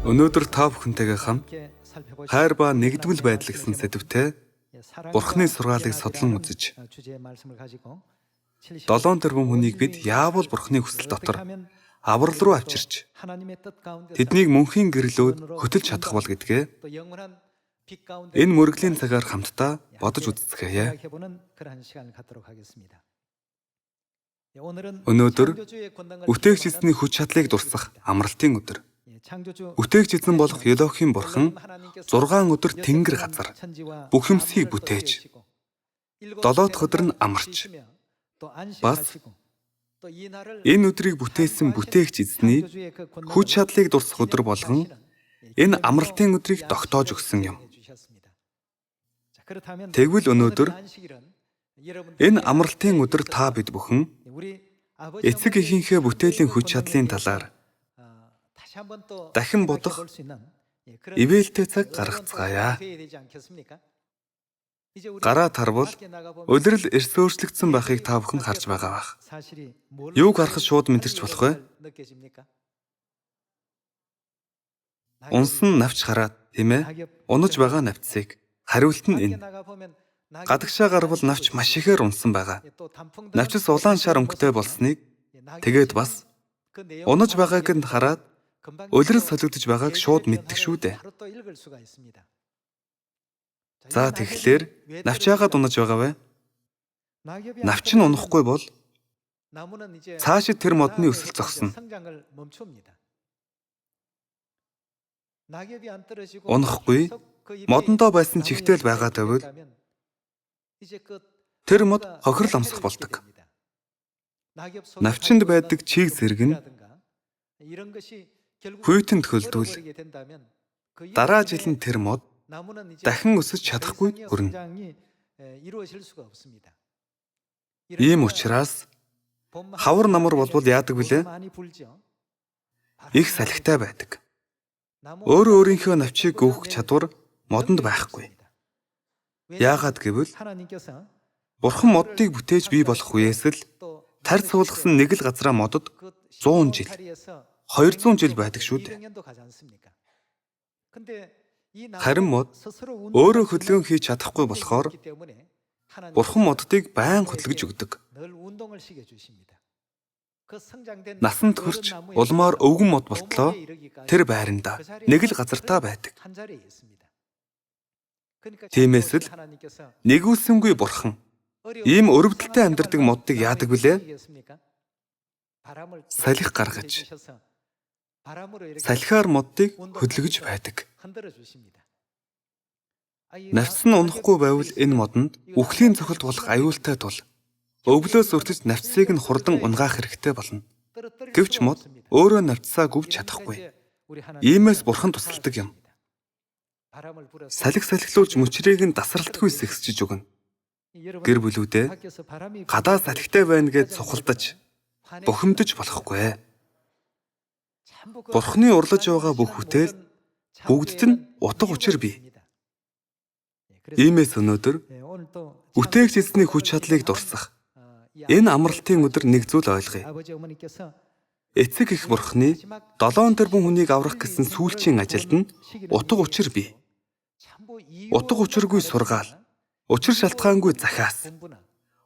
Өнөөдөр та бүхэнтэйгээ хамт хайр ба нэгдвэл байдал гэсэн сэдвтэй Бурхны сургаалыг судлан үзэж 7 тэрбум хүнийг бид яавал Бурхны хүсэл дотор аврал руу авчирч тэднийг мөнхийн гэрлөөд хөтөлж чадах бол гэдгээ энэ мөргөлийн цагаар хамтдаа бодож үзцгээе. Өнөөдөр үтээгч эзний хүч чадлыг дурсах амралтын өдөр. Үтээгч эзэн болох Елохим Бурхан 6 өдөр тэнгэр газар бүх юмсыг бүтээж 7 дахь өдөр нь амарч бас энэ өдрийг бүтээсэн бүтээгч эзний хүч чадлыг дурсах өдөр болгон энэ амралтын өдрийг тогтоож өгсөн юм. Тэгвэл өнөөдөр энэ амралтын өдөр та бид бүхэн эцэг эхийнхээ бүтээлийн хүч чадлын талаар дахин бодох ивэлтэй цаг гаргацгаая. Гараа тарвал улирал эрс өөрчлөгдсөн байхыг та бүхэн харж байгаа бах. Юуг харахад шууд мэдэрч болох вэ? Унсан навч хараад, тийм ээ? Унаж байгаа навцыг. Хариулт нь энэ. Гадагшаа гарвал навч маш ихээр унсан байгаа. Навчс улаан шар өнгөтэй болсныг тэгээд бас унаж байгааг нь хараад улирал солигдож байгааг шууд мэддэг шүү дээ. За тэгэхээр навч яагаад унаж байгаа вэ? Навч нь унахгүй бол цаашид тэр модны өсөл зогсно. Унахгүй модондоо байсан чихтэл байгаа тавил тэр мод хохирол амсах болдог. Навчинд байдаг чиг зэрэг нь хүйтэн төхөлдвөл дараа жил нь тэр мод дахин өсөж чадахгүй хүрнэ. Ийм учраас хавар намар болбол яадаг вүлээ? Их салхитай байдаг. Өөрийнхөө навчийг гүйх чадвар модонд байхгүй. Яагаад гэвэл Бурхан моддыг бүтээж бий болох үеэс л тарь суулгасан нэг л газраа модод 100 жил, 200 жил байдаг шүү дээ. Харин мод өөрөө хөдөлгөөн хийж чадахгүй болохоор Бурхан моддыг байн хөдөлгөж өгдөг. Насанд хүрч улмаар өвгөн мод болтлоо тэр байранда нэг л газартаа байдаг. Тиймээс л нэгүүлсэнгүй Бурхан ийм өрөвдөлтэй амьдардаг моддыг яадаг вүлээ? Салхи гаргаж, салхиар моддыг хөдөлгөж байдаг. Навц нь унахгүй байвал энэ модонд үхлийн цохилт болох аюултай тул өвлөөс өртөж навцыг нь хурдан унгаах хэрэгтэй болно. Гэвч мод өөрөө навцсаа гүвж чадахгүй. Иймээс Бурхан тусалдаг юм. Салхи салхилуулж мөчрийг нь дасралтгүй сэгсчиж өгнө. Гэр бүлүүдээ гадаа салхитай байна гэж сухалдаж, бухимдаж болохгүй. Бурханы урлаж байгаа бүх бүтээл бүгдд нь утга учир бий. Иймээс өнөөдөр үтээгч эзний хүч чадлыг дурсах энэ амралтын өдөр нэг зүйл ойлгоё. Эцэг эх Бурханы 7 тэрбум хүнийг аврах гэсэн сүүлчийн ажилд нь утга учир бий. Утга учиргүй сургаал, учир шалтгаангүй захиас,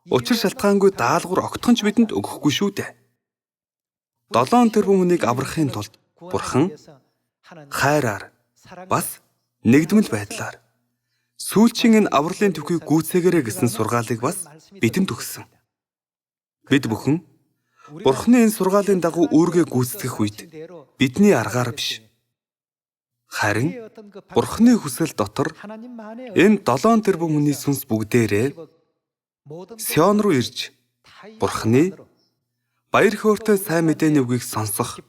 учир шалтгаангүй даалгавар огтхон ч бидэнд өгөхгүй шүү дээ. 7 тэрбум хүнийг аврахын тулд Бурхан хайраар бас нэгдмэл байдлаар сүүлчийн энэ авралын түүхийг гүйцээгээрэй гэсэн сургаалыг бас бидэнд өгсөн. Бид бүхэн Бурханы энэ сургаалын дагуу үүргээ гүйцэтгэх үед бидний аргаар биш. Харин Бурханы хүсэл дотор энэ 7 тэрбум хүний сүнс бүгдээрээ Сион руу ирж Бурханы баяр хөөртэй сайн мэдээний үгийг сонсох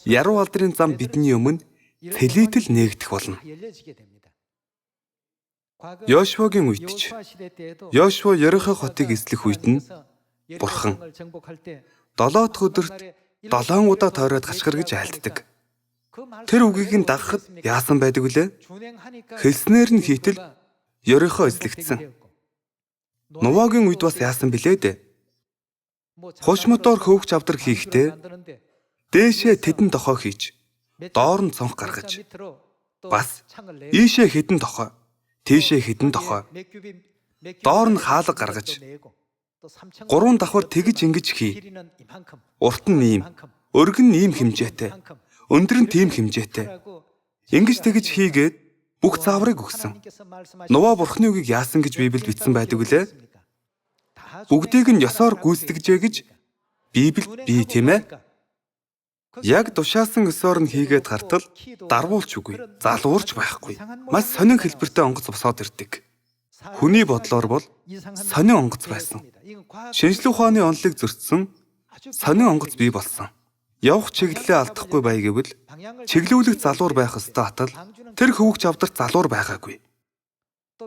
яруу алдрын зам бидний өмнө цэлийтэл нээгдэх болно. Йошуагийн үед ч Йошуа Ерихо хотыг эзлэх үед нь Бурхан 7 дахь өдөрт 7 удаа тойроод хашгир гэж айлддаг. Тэр үгийг нь дагахад яасан байдаг вүлээ? Хэлснээр нь хийтэл Ерихо эзлэгдсэн. Нувагийн үед бас яасан билээ дээ? Хошмотоор хөвгч авдар хийхдээ дээшээ тэдэн дохоо хийж доор нь цонх гаргаж бас ийшээ хэдэн тохой, тийшээ хэдэн тохой, доор нь хаалга гаргаж 3 давхар тэгж ингэж хий. Урт нь ийм, өргөн нь ийм хэмжээтэй, өндөр нь тийм хэмжээтэй. Ингэж тэгж хийгээд бүх зааврыг өгсөн. Нова Бурхны үгийг яасан гэж Библиэд бичсэн байдаг үлээ? Бүгдийг нь ёсоор гүйцэтгэжээ гэж Библиэд бий тийм ээ? Яг тушаасан ёсоор нь хийгээд гартал дарвуулч үгүй, залуурч байхгүй. Маш сонин хэлбэртэй онгоц босоод ирдэг. Хүний бодлоор бол сонин онгоц байсан. Шинжлэх ухааны онолыг зөрчсөн сонин онгоц бий болсон. Явах чиглэлээ алдахгүй бай гэвэл чиглүүлэх залуур байх ёстой атал тэр хөвгч авдарт залуур байгаагүй.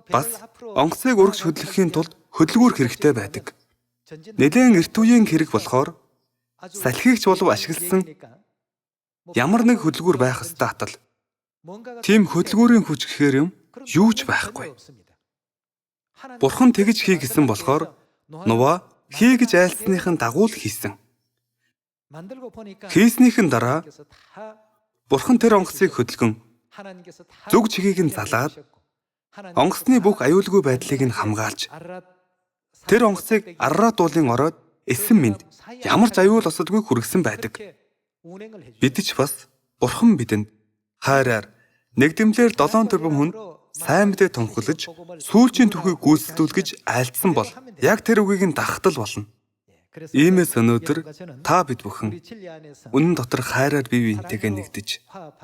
Бас онгоцыг урагш хөдлөхийн тулд хөдөлгүүр хэрэгтэй байдаг. Нэлээд эрт үеийн хэрэг болохоор салхигч болов ашигласан ямар нэг хөдөлгүүр байх ёстой атал. Тийм хөдөлгүүрийн хүч гэхээр юм юу ч байхгүй. Бурхан тэгж хий гэсэн болохоор Нова хий гэж айлсныхын дагуу л хийсэн. Хийснийхэн дараа Бурхан тэр онгоцыг хөдөлгөн зүг чигийг нь залаад онгоцны бүх аюулгүй байдлыг нь хамгаалж тэр онгоцыг Арарат уулын ороод эсэн минь ямар ч аюул осодгүй хүргэсэн байдаг. Бид ч бас Бурхан бидэнд хайраар нэгдмлэр 7 тэрбум хүнд сайн мэдээ тунхаглаж сүүлчийн түүхийг гүйцэтгүүлж айлдсан бол яг тэр үгийг нь дагтал болно. Иймээс өнөөдөр та бид бүхэн үнэн дотор хайраар бие биентэйгээ нэгдэж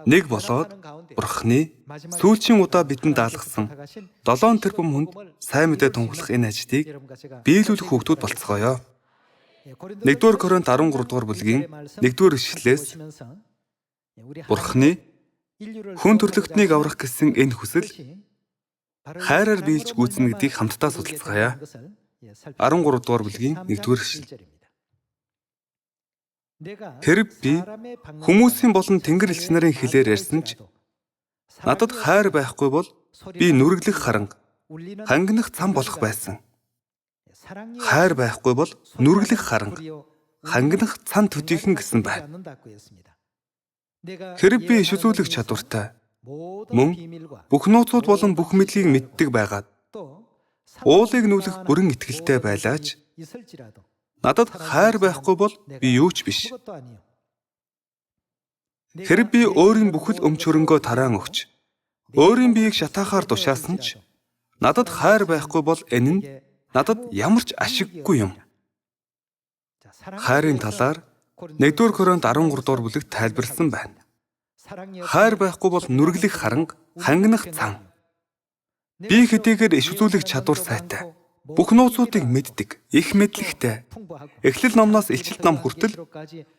нэг болоод Бурхны сүүлчийн удаа бидэнд даалгасан 7 тэрбум хүнд сайн мэдээ тунхаглах энэ ажлыг биелүүлэх хүүхдүүд болцгоё. 1-р Коринт 13-р бүлгийн 1-р ишлэлээс Бурхны хүн төрлөختнийг аврах гэсэн энэ хүсэл хайраар биелж гүйцэнэ гэдгийг хамтдаа судалцгаая. 13-р бүлгийн 1-р ишлэл. Хэрэг би хүмүүсийн болон тэнгэр элч нарын хэлээр ярьсан ч надад хайр байхгүй бол би нүрэглэх харанга, хангинах цам болох байсан. Хайр байхгүй бол нүрэглэх харанга, хангинах цан төдийхөн гэсэн байна. Хэрэг би иш үзүүлэх чадвартай, мөн бүх нууцуд болон бүх мэдлийг мэддэг байгаад уулыг нүүлэх бүрэн итгэлтэй байлаач надад хайр байхгүй бол би юу ч биш. Хэрэг би өөрийн бүхэл өмч хөрөнгөө тараан өгч өөрийн биеийг шатаахаар тушаасан ч надад хайр байхгүй бол энэ нь надад ямар ч ашиггүй юм. Хайрын талаар 1-р Коринт 13-р бүлэгт тайлбарласан байна. Хайр байхгүй бол нүрэглэх харанга, хангинах цан. Би хэдийгээр иш үзүүлэх чадвар сайтай, бүх нууцуудыг мэддэг, их мэдлэгтэй. Эхлэл номноос Илчилт ном хүртэл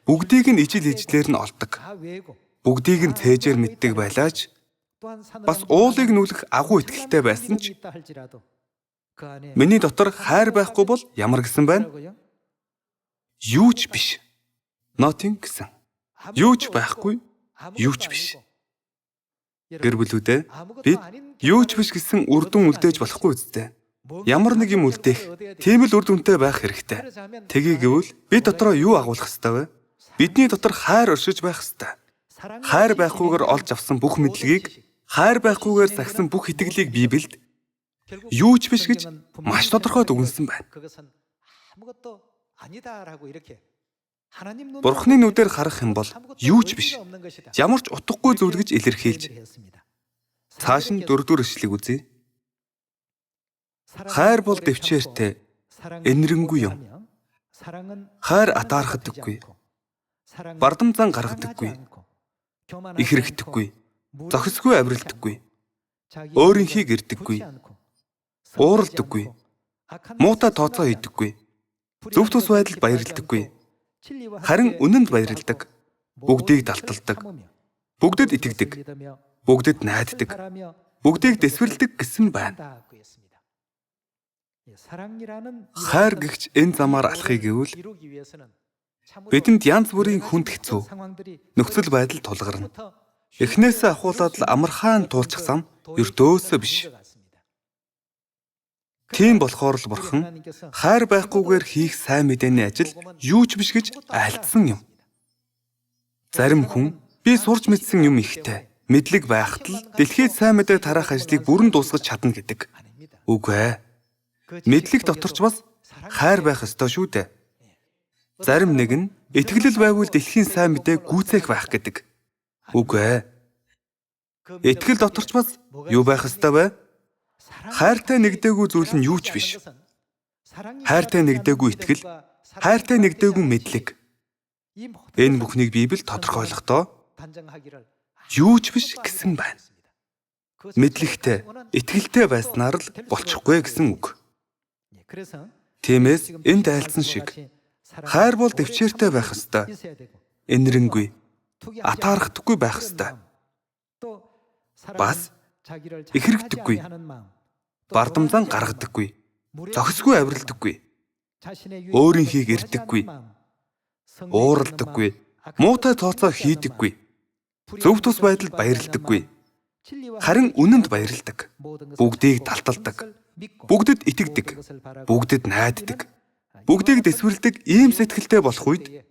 бүгдийг нь ижил ижлээр нь олдог. Бүгдийг нь цээжээр мэддэг байлаач бас уулыг нүүлэх агуу итгэлтэй байсан ч миний дотор хайр байхгүй бол ямар гэсэн байна? Юу ч биш. Nothing гэсэн. Юу ч байхгүй, юу ч биш. Гэр бүлүүдээ бид юу ч биш гэсэн үр дүн үлдээж болохгүй үстэй. Ямар нэг юм үлдээх, тийм л үр дүнтэй байх хэрэгтэй. Тэгийг гэвэл бид дотроо юу агуулах ёстой вэ? Бидний дотор хайр оршиж байх ёстой. Хайр байхгүйгээр олж авсан бүх мэдлэгийг, хайр байхгүйгээр загсан бүх итгэлийг Библиэд юу ч биш гэж маш тодорхой дүгнсэн байна. Бурхны нүдээр харах юм бол юу ч биш. Ямар ч утгагүй зүйл гэж илэрхийлж. Цааш нь 4-р ишлэгийг үзье. Хайр бол дэвчээртэй, энэрэнгүй юм. Хайр атаархдаггүй. Бардамзан гаргадаггүй. Их хэрэгтэггүй. Зохисгүй авиралдаггүй. Өөрийнхийг ирдэггүй. Ууралдаггүй. Муутай тооцоо хийдэггүй. Зөв тус байдалд баярлдаггүй. Харин үнэнд баярладаг. Бүгдийг далталдаг. Бүгдэд итгэдэг. Бүгдэд найддаг. Бүгдийг дэсвэрлэдэг гэсэн байна. Хайр гэгч энэ замаар алхахыг гэвэл бидэнд янз бүрийн хүнд хэцүү нөхцөл байдал тулгарна. Эхнээсээ ахуулаад л амархан туулчих зам ердөөсөө биш. Тийм болохоор л Бурхан хайр байхгүйгээр хийх сайн мэдээний ажил юу ч биш гэж айлдсан юм. Зарим хүн Би сурч мэдсэн юм ихтэй. Мэдлэг байхад л дэлхийд сайн мэдээ тараах ажлыг бүрэн дуусгаж чадна гэдэг. Үгүй ээ. Мэдлэг доторч бас хайр байх ёстой шүү дээ. Зарим нэг нь итгэлэл байвал дэлхийн сайн мэдээ гүйцээх байх гэдэг. Үгүй ээ. Итгэл доторч бас юу байх ёстой вэ? Хайртай нэгдээгүй зүйл нь юу ч биш. Хайртай нэгдээгүй итгэл, хайртай нэгдээгүй мэдлэг. Энэ бүхнийг Библи тодорхойлохдоо юу ч биш гэсэн байна. Мэдлэгтэй, итгэлтэй байснаар л болчихгүй гэсэн үг. Тиймээс энд айлцсан шиг хайр бол дэвчээртэй байх ёстой. Энэрэнгүй, атаархдаггүй байх ёстой. Бас ихэрэгдэггүй, бардамзан гаргадаггүй, зохисгүй авиралдаггүй, өөрийнхийг эрдэггүй, ууралдаггүй, муутай тооцоо хийдэггүй, зөв тус байдалд баярлдаггүй, харин үнэнд баярладаг, бүгдийг талталдаг, бүгдэд итгэдэг, бүгдэд найддаг, бүгдийг дэсвэрлэдэг ийм сэтгэлтэй болох үед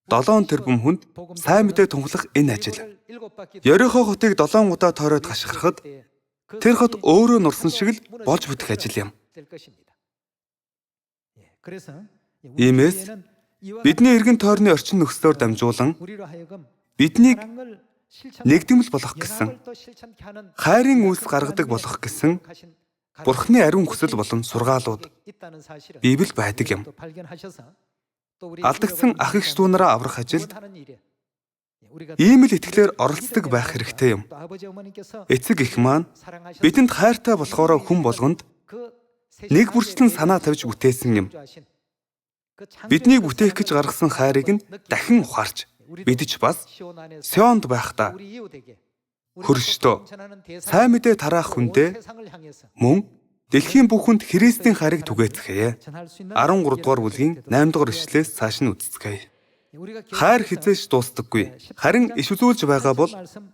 7 тэрбум хүнд сайн мэдээ тунхлах энэ ажил. Ерихо хотыг 7 удаа тойроод хашгирахад тэр хот өөрөө нурсан шиг л болж бүтэх ажил юм. Иймээс бидний эргэн тойрны орчин нөхцлөөр дамжуулан биднийг нэгдэмэл болгох гэсэн, хайрын үйлс гаргадаг болгох гэсэн Бурхны ариун хүсэл болон сургаалууд Библи байдаг юм. Алдагдсан ах эгч дүүнараа аврах ажилд ийм л итгэлээр оролцдог байх хэрэгтэй юм. Эцэг эх маань бидэнд хайртай болохоор хүн болгонд нэг бүрчлэн санаа тавьж бүтээсэн юм. Биднийг бүтээх гэж гаргасан хайрыг нь дахин ухаарч бид ч бас Сионд байхдаа хөршдөө сайн мэдээ тараах хүндээ мөн дэлхийн бүхэнд Христийн хайрыг түгээцгээе. 13 дугаар бүлгийн 8 дугаар ишлээс цааш нь үздэцгээе. Хайр хизээш дуустдаггүй. Харин иш үзүүлж байгаа бол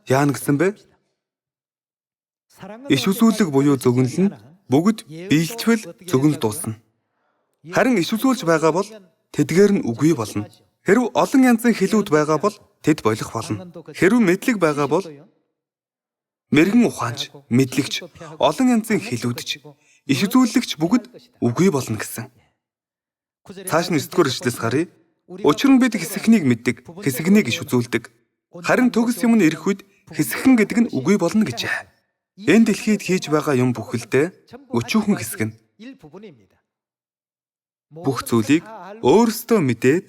яана гэсэн бэ? Иш үзүүлэг буюу зөгнөл нь бүгд биелчвэл зөгнөл дуусна. Харин иш үзүүлж байгаа бол тэдгээр нь үгүй болно. Хэрв олон янзын хэлүүд байгаа бол тэд болох болно. Хэрв мэдлэг байгаа бол мэрэгэн ухаанч, мэдлэгч, олон янзын хэлүүдч, иш үзүүлэгч бүгд үгүй болно гэсэн. Цааш нь 9-р ишлээс харъя. Учир нь бид хэсэгнийг мэддэг, хэсэгнийг иш үзүүлдэг. Харин төгс юм нь ирэх үед хэсэгхэн гэдэг нь үгүй болно гэжээ. Энэ дэлхийд хийж байгаа юм бүхэлдээ өчүүхэн хэсэг нь. Бүх зүйлийг өөрсдөө мэдээд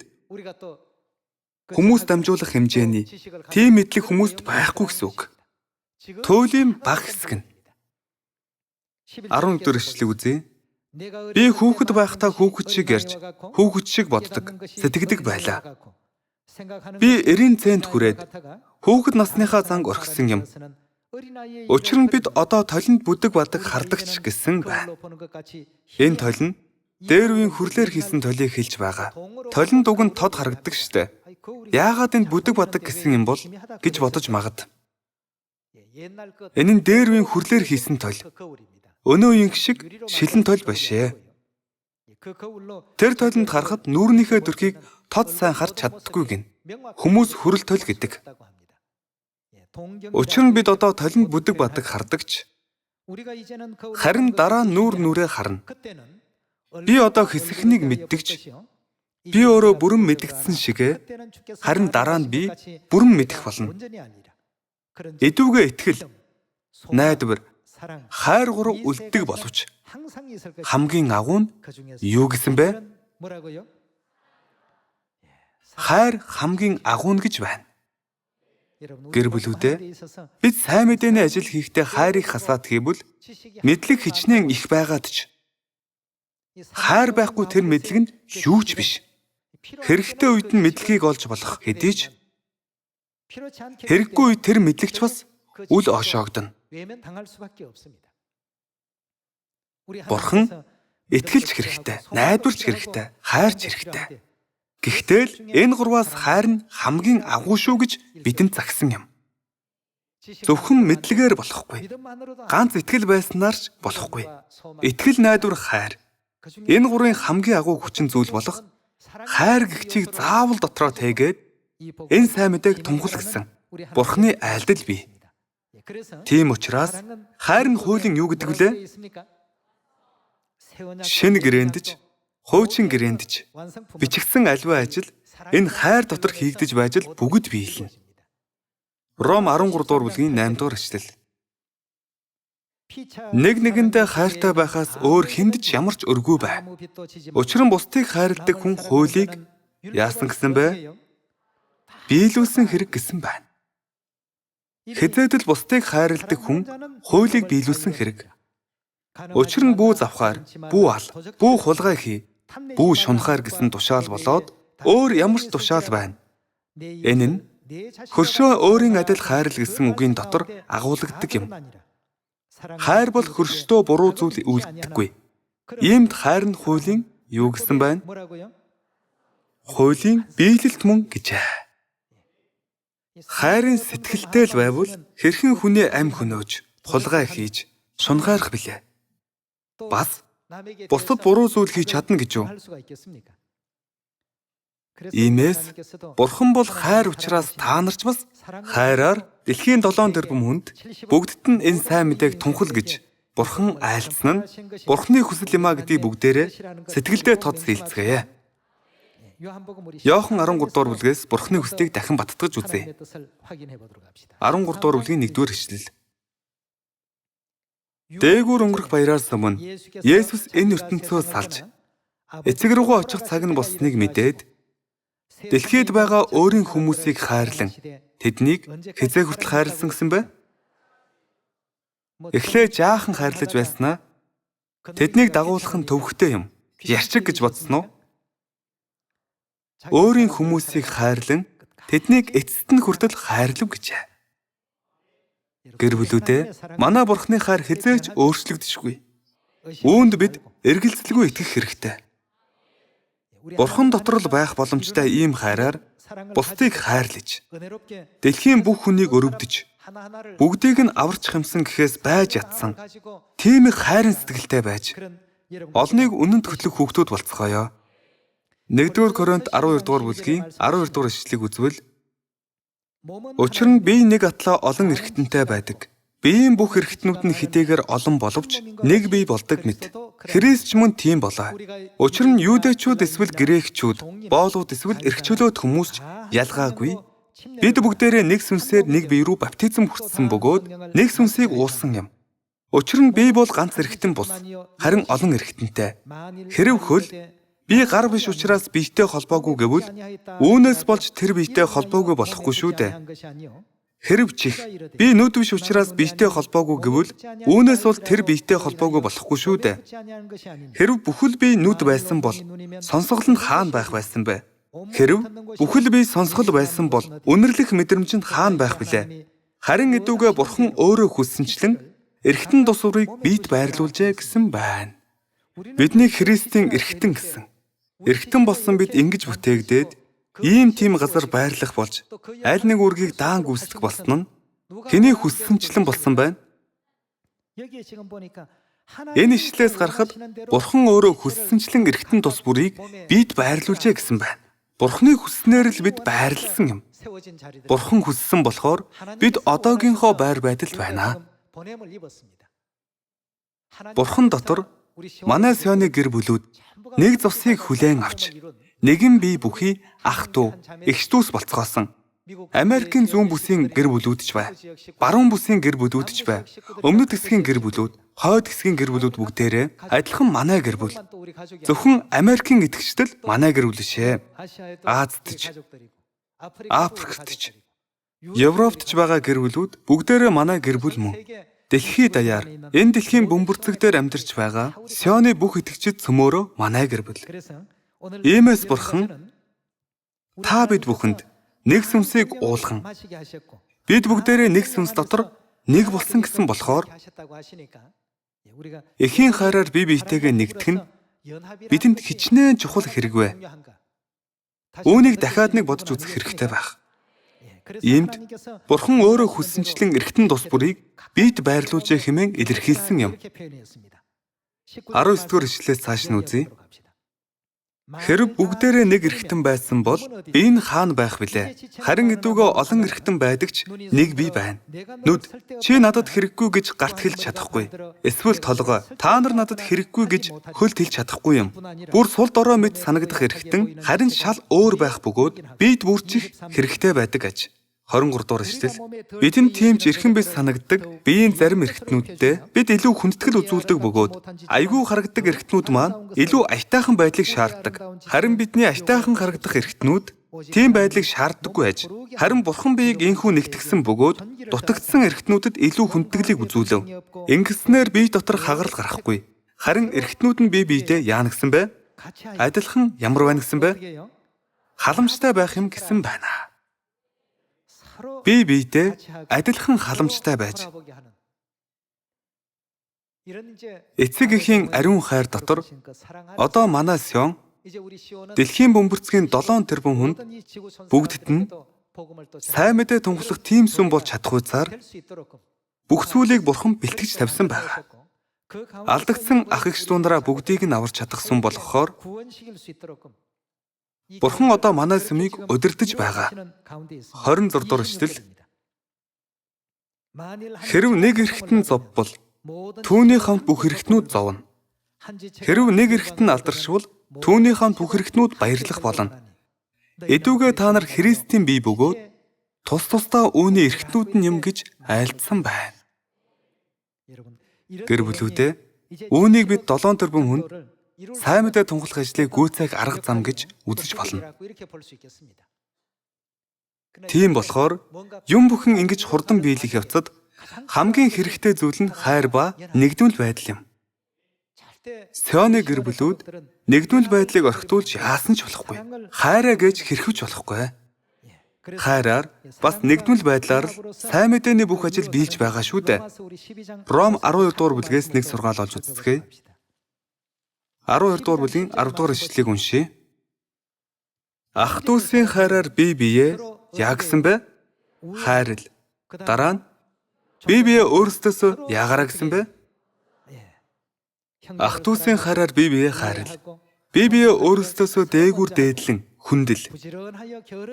хүмүүс дамжуулах хэмжээний тийм мэдлэг хүмүүст байхгүй гэсэн үг. Туйлын баг хэсэг нь. 11-р ишлэг үзье. Би хүүхэд байхдаа хүүхэд шиг ярьж, хүүхэд шиг боддог, сэтгэдэг байлаа. Би 90 цент хүрээд хүүхэд насныхаа занг орхисон юм. Учир нь бид одоо толинд бүдэг бадаг хардагч гэсэн байна. Энэ толь нь дээр үеийн хүрлээр хийсэн толийг хэлж байгаа. Толинд уг нь тод харагддаг штэ. Яагаад энд бүдэг бадаг гэсэн юм бол гэж бодож магад. Энэ нь дээр үеийн хүрлээр хийсэн толь. Өнөө үеийн шиг шилэн толь башээ. Тэр толинд харахад нүүрнийхээ дүрхийг тод сайн харж чаддаггүй гин. Хүмүүс хүрэл толь гэдэг. Учир нь бид одоо толинд бүдэг бадаг хардагч. Харин дараа нүүр нүрээ харна. Би одоо хэсэгнийг мэддэгч. Би өөрөө бүрэн мэдгдсэн шигэ. Харин дараа нь би бүрэн мэдэх болно. Эдүгээ итгэл, найдвар, хайр гурав үлддэг боловч хамгийн агуу нь юу гэсэн бэ? Хайр хамгийн агуу нь гэж байна. Гэр бүлүүдээ бид сайн мэдээний ажил хийхдээ хайрыг хасаад хийвэл мэдлэг хичнээн их байгаад ч хайр байхгүй тэр мэдлэг нь юу ч биш. Хэрэгтэй үед нь мэдлэгийг олж болох хэдий ч хэрэггүй үед тэр мэдлэгч бас үл ошоогдно. Бурхан итгэлч хэрэгтэй, найдварч хэрэгтэй, хайрч хэрэгтэй. Гэхдээ л энэ гурваас хайр нь хамгийн агуу шүү гэж бидэнд загсан юм. Зөвхөн мэдлэгээр болохгүй. Ганц итгэл байснаар ч болохгүй. Итгэл, найдвар, хайр. Энэ гурвын хамгийн агуу хүчин зүйл болох хайр гэгчийг заавал дотроо тээгээд Энэ сайн мэдээг тунхагласан Бурхны айлдал бий. Тийм учраас хайр нь хуулийн юу гэдэг вүлээ? Шинэ гэрэндэж, хуучин гэрэндэж, бичигдсэн аливаа ажил энэ хайр дотор хийгдэж байж л бүгд биелнэ. Ром 13 дугаар бүлгийн 8 дугаар эшлэл. Нэг нэгэндээ хайртай байхаас өөр хүнд ч ямар ч өргөө бай. Учир нь бусдыг хайрладаг хүн хуулийг яасан гэсэн бэ? Биелүүлсэн хэрэг гэсэн байна. Хэзээд л бусдыг хайрладаг хүн хуулийг биелүүлсэн хэрэг. Учир нь бүү завхаар, бүү ал, бүү хулгай хий, бүү шунхаар гэсэн тушаал болоод өөр ямар ч тушаал байна. Энэ нь хөршөө өөрийн адил хайрл гэсэн үгийн дотор агуулгадаг юм. Хайр бол хөрштөө буруу зүйл үйлддэггүй. Иймд хайр нь хуулийн юу гэсэн байна? Хуулийн биелэлт мөн гэжээ. Хайрын сэтгэлтэй л байвал хэрхэн хүний амь хөнөөж, хулгай хийж, шунхаарах билээ. Бас бусдад буруу зүйл хийж чадна гэж юу? Иймээс Бурхан бол хайр учраас та нарч бас хайраар дэлхийн 7 тэрбум хүнд бүгдд нь энэ сайн мэдээг тунхал гэж Бурхан айлцсан нь Бурханы хүсэл юмаа гэдгийг бүгдээрээ сэтгэлдээ тод сэлцгээе. Иохан 13 дугаар бүлгээс Бурханы хүслийг дахин баттгаж үзье. 13 дугаар бүлгийн 1-р эшлэл. Дээгүүр өнгөрөх баяраас өмнө Есүс энэ ертөнцөөс салж эцэг рүүгээ очих цаг нь болсныг мэдээд дэлхийд байгаа өөрийн хүмүүсийг хайрлан тэднийг хизээ хүртэл хайрлсан гэсэн бэ? Эхлээ жаахан хайрлаж байснаа тэднийг дагуулах нь төвөгтэй юм. Ярчиг гэж бодсон уу? Өөрийн хүмүүсийг хайрлан тэднийг эцэст нь хүртэл хайрлав гэжээ. Гэр бүлүүдээ манай Бурхны хайр хизээч өөрчлөгдөшгүй. Үүнд бид эргэлзэлгүй итгэх хэрэгтэй. Бурхан дотор л байх боломжтой ийм хайраар бусдыг хайрлаж, дэлхийн бүх хүнийг өрөвдөж, бүгдийг нь аварч хэмсэн гэхээс байж ятсан. Тийм их хайрын сэтгэлтэй байж, олныг үнэнд хөтлөх хүүхдүүд болцгоё. 1-р Коринт 12 дугаар бүлгийн 12 дугаар ишлэлийг үзвэл учир нь бие нэг атлаа олон эрхтэнтэй байдаг. Биеийн бүх эрхтнүүд нь хэдийгээр олон боловч нэг бие болдог мэт. Христ ч мөн тийм болоо. Учир нь юудэчүүд эсвэл грекчүүд, боолууд эсвэл эрхчлөөд хүмүүс ч ялгаагүй. Бид бүгдээрээ нэг сүнсээр нэг бие рүү баптизм хүртсэн бөгөөд нэг сүнсийг уусан юм. Учир нь бие бол ганц эрхтэн бус, харин олон эрхтэнтэй. Хэрэв хөл би гар биш учраас биетэй холбоогүй гэвэл үүнээс болж тэр биетэй холбоогүй болохгүй шүү дээ. Хэрэв чих би нүд биш учраас биетэй холбоогүй гэвэл үүнээс бол тэр биетэй холбоогүй болохгүй шүү дээ. Хэрэв бүхэл бие нүд байсан бол сонсгол нь хаана байх байсан бэ? Хэрэв бүхэл бие сонсгол байсан бол үнэрлэх мэдрэмж нь хаана байх вүлээ? Харин эдүгээ Бурхан өөрөө хүссэнчлэн эргэтэн тус урыг биед байрлуулжээ гэсэн байна. Бидний Христийн эргэтэн гэсэн. Эргэтэн болсон бид ингэж бүтээгдээд ийм тийм газар байрлах болж аль нэг үргийг даан гүйцэтгэх болсон нь хэний хүссэнчлэн болсон байна? Энэ ишлээс гарахад Бурхан өөрөө хүссэнчлэн эргэтэн тус бүрийг биед байрлуулжээ гэсэн байна. Бурханы хүснээр л бид байрлсан юм. Бурхан хүссэн болохоор бид одоогийнхоо байр байдалд байна. Бурхан дотор манай Сионы гэр бүлүүд нэг зовсыг хүлээн авч нэгэн бие бүхий ах トゥ, эгч дүүс болцгоосон. Америкийн зүүн бүсийн гэр бүлүүд ч бай, баруун бүсийн гэр бүлүүд ч бай, өмнөд хэсгийн гэр бүлүүд, хойд хэсгийн гэр бүлүүд бүгдээрээ адилхан манай гэр бүл. Зөвхөн Америкийн итгэгчдэл манай гэр бүл шээ. Азид ч, Африкт ч, Европт ч байгаа гэр бүлүүд бүгдээрээ манай гэр бүл мөн. Дэлхий даяар энэ дэлхийн бөмбөрцөг дээр амьдарч байгаа Сионы бүх итгэгчид цөмөөрөө манай гэр бүл. Иймээс Бурхан та бид бүхэнд нэг сүнсийг уулган бид бүгдээрээ нэг сүнс дотор нэг болсон гэсэн болохоор эхийн хайраар бие биетэйгээ нэгдэх нь бидэнд хичнээн чухал хэрэгвэ. Үүнийг дахиад нэг бодож үзэх хэрэгтэй байх. Иймд Бурхан өөрөө хүссэнчлэн эргэтэн тус бүрийг биед байрлуулжээ хэмээн илэрхийлсэн юм. 19-р ишлээс цааш нь үзье. Хэрв бүгдээрээ нэг эргэтэн байсан бол би энэ хаана байх вүлээ? Харин идүүгөө олон эргэтэн байдаг ч нэг би байна. Нүд чи надад хэрэггүй гэж гарт хэлж чадахгүй. Эсвэл толгой та нар надад хэрэггүй гэж хөлд хэлж чадахгүй юм. Бүр сул дорой мэт санагдах эргэтэн харин шал өөр байх бөгөөд бид бүрчих хэрэгтэй байдаг аж. 23 дугаар эшлэл. Бидэнд тийм ч эрхэм биш санагддаг биеийн зарим эргэтнүүдтэй бид илүү хүндэтгэл үзүүлдэг бөгөөд айгүй харагддаг эргэтнүүд маань илүү аятайхан байдлыг шаарддаг. Харин бидний аятайхан харагдах эргэтнүүд тийм байдлыг шаахдаггүй аж. Харин Бурхан биеийг инхүү нэгтгсэн бөгөөд дутагдсан эргэтнүүдэд илүү хүндэтгэлийг үзүүлв. Ингэснээр бие дотор хагарал гарахгүй. Харин эргэтнүүд нь бие биедээ яана гэсэн бэ? Адилхан ямар байна гэсэн бэ? Халамжтай байх юм гэсэн байна. Бие биедээ адилхан халамжтай байж эцэг эхийн ариун хайр дотор одоо манай Сион дэлхийн бөмбөрцгийн 7 тэрбум хүнд бүгдд нь сайн мэдээ тунхаглах тийм сүм болж чадахуйцаар бүх зүйлийг Бурхан бэлтгэж тавьсан байна. Алдагдсан ах эгч дүүнараа бүгдийг нь аварч чадах сүм болохоор Бурхан одоо манай сүмийг удирдах байгаа. 26 дугаар эшлэл. Хэрв нэг эргэтэн зовбол түүний хамт бүх эргэтнүүд зовно. Хэрв нэг эргэтэн алдаршвал түүний хамт бүх эргэтнүүд баярлах болно. Эдүүгээ та нар Христийн бие бөгөөд тус тусдаа үүний эргэтнүүд нь юм гэж айлдсан байна. Гэр бүлүүдээ үүнийг бид 7 тэрбум хүнд сайн мэдээ тунхаглах ажлыг гүйцээх арга зам гэж үзэж болно. Тийм болохоор юм бүхэн ингэж хурдан биелэх явцад хамгийн хэрэгтэй зүйл нь хайр ба нэгдмэл байдал юм. Сионы гэр бүлүүд нэгдмэл байдлыг орхитуулж яасан ч болохгүй. Хайраа гэж хэрхэж болохгүй. Хайраар бас нэгдмэл байдлаар л сайн мэдээний бүх ажил биелж байгаа шүү дээ. Ром 12 дугаар бүлгээс нэг сургаал олж үзцгээе. 12 дугаар бүлгийн 10 дугаар ишлэлийг уншийе. Ах дүүсийн хайраар бие биеэ яа гэсэн бэ? Хайрл. Дараа нь бие биеэ өөрсдөөсөө яагараа гэсэн бэ? Ах дүүсийн хайраар бие биеэ хайрл. Бие биеэ өөрсдөөсөө дээгүүр дээдлэн хүндэл.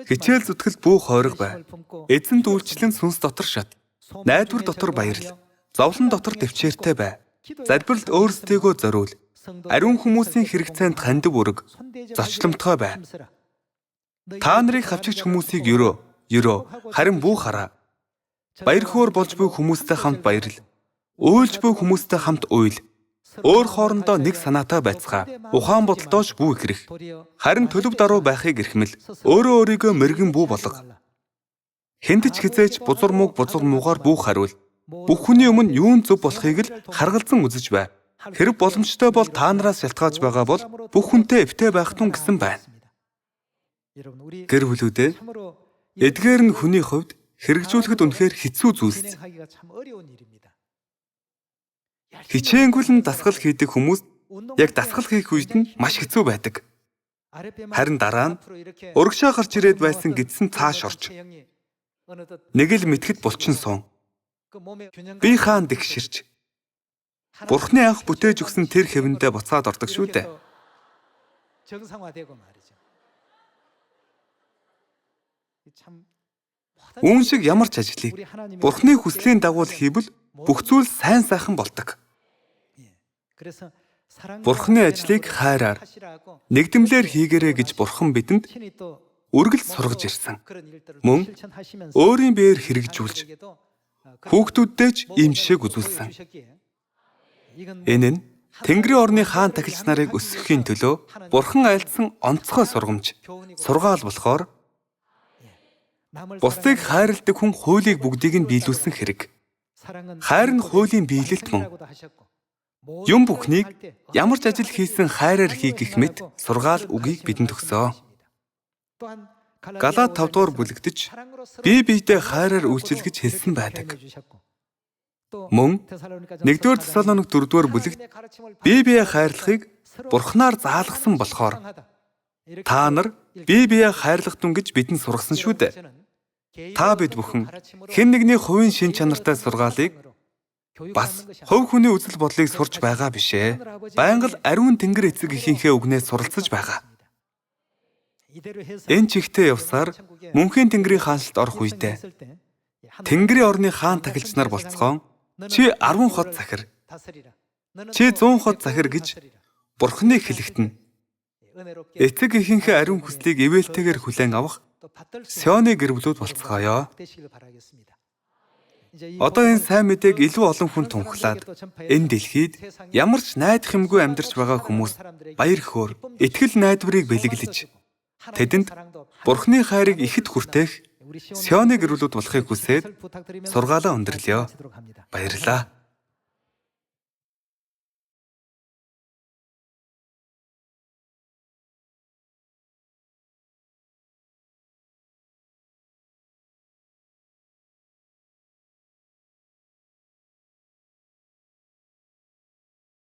Хичээл зүтгэл бүх хойрог бай. Эзэнт үйлчлэн сүнс дотор шат. Найдвар дотор баярл. Зовлон дотор төвчээртэй бай. Залбиралд өөрсдийгөө зориул. Ариун хүмүүсийн хэрэгцээнд хандив үрэг, зочломтгой бай. Та нарыг хавчигч хүмүүсийг ерөө, харин бүү хараа. Баяр хөөр болж буй хүмүүстэй хамт баярл. Уйлж буй хүмүүстэй хамт уйл. Өөр хоорондоо нэг санаатай байцгаа. Ухаан бодолдооч бүү ихрэх. Харин төлөв даруй байхыг эрхмэл. Өөрөө өөрийгөө мэргэн бүү болго. Хэнд ч хизээч бузар муугаар бүү харуул. Бүх хүний өмнө юун зөв болохыг л харгалзан үзэж бай. Хэрэг боломжтой бол та нараас шалтгаалж байгаа бол бүх хүнтэй эвтэй байх тун гэсэн байна. Гэр бүлүүдээ эдгээр нь хүний хувьд хэрэгжүүлэхэд үнэхээр хэцүү зүйлс. Хичээнгүлэн дасгал хийдэг хүмүүс яг дасгал хийх үед нь маш хэцүү байдаг. Харин дараа нь урагшаа гарч ирээд байсан гэдсэн цааш орч. Нэг л мэтгэд булчин суун. Би хаан дэгширч. Бурхны анх бүтээж өгсөн тэр хэвэндээ буцаад ордог шүү дээ. Үүн шиг ямар ч ажлыг Бурхны хүслийн дагуу хийвэл бүх зүйл сайн сайхан болдог. Бурхны ажлыг хайраар нэгдмлэр хийгээрэй гэж Бурхан бидэнд үргэлж сургаж ирсэн. Мөн өөрийн биеэр хэрэгжүүлж хүүхдүүддээ ч ийм жишээг үзүүлсэн. Энэ нь Тэнгэрийн орны хаан тахилч нарыг өсгөхийн төлөө Бурхан айлдсан онцгой сургамж, сургаал болохоор бусдыг хайрладаг хүн хуулийг бүгдийг нь биелүүлсэн хэрэг. Хайр нь хуулийн биелэлт мөн. Юм бүхнийг ямар ч ажил хийсэн хайраар хий гэх мэт сургаал үгийг бидэнд өгсөө. Галаат 5 дугаар бүлэгтж бие биедээ хайраар үйлчилгэж хэлсэн байдаг. Мөн 1-р Тесалоник 4-р бүлэгт бие биеэ хайрлахыг Бурханаар заалгасан болохоор та нар бие биеэ хайрлах тун гэж бидэнд сургасан шүү дээ. Та бид бүхэн хэн нэгний хувийн шин чанартай сургаалыг бас хувь хүний үзэл бодлыг сурч байгаа бишээ. Байнга л ариун тэнгэр эцэг эхийнхээ үгнээс суралцж байгаа. Энэ чигтээ явсаар мөнхийн Тэнгэрийн хаанчлалд орох үедээ Тэнгэрийн орны хаан тахилч нар болцгоон чи 10 хот захир, чи 100 хот захир гэж Бурхныг хэлэхтэн. Эцэг эхийнхээ ариун хүслийг ивэлтэйгээр хүлээн авах Сионы гэрвлүүд болцгоёо. Одоо энэ сайн мэдээг илүү олон хүн тунхлаад энэ дэлхийд ямар ч найдах юмгүй амьдарч байгаа хүмүүс баяр хөөр, итгэл найдварыг бэлэглэж тэдэнд Бурхны хайрыг ихэд хүртээх Сионы гэрвлүүд болохыг хүсээд сургаалаа өндөрлөё. Баярлалаа.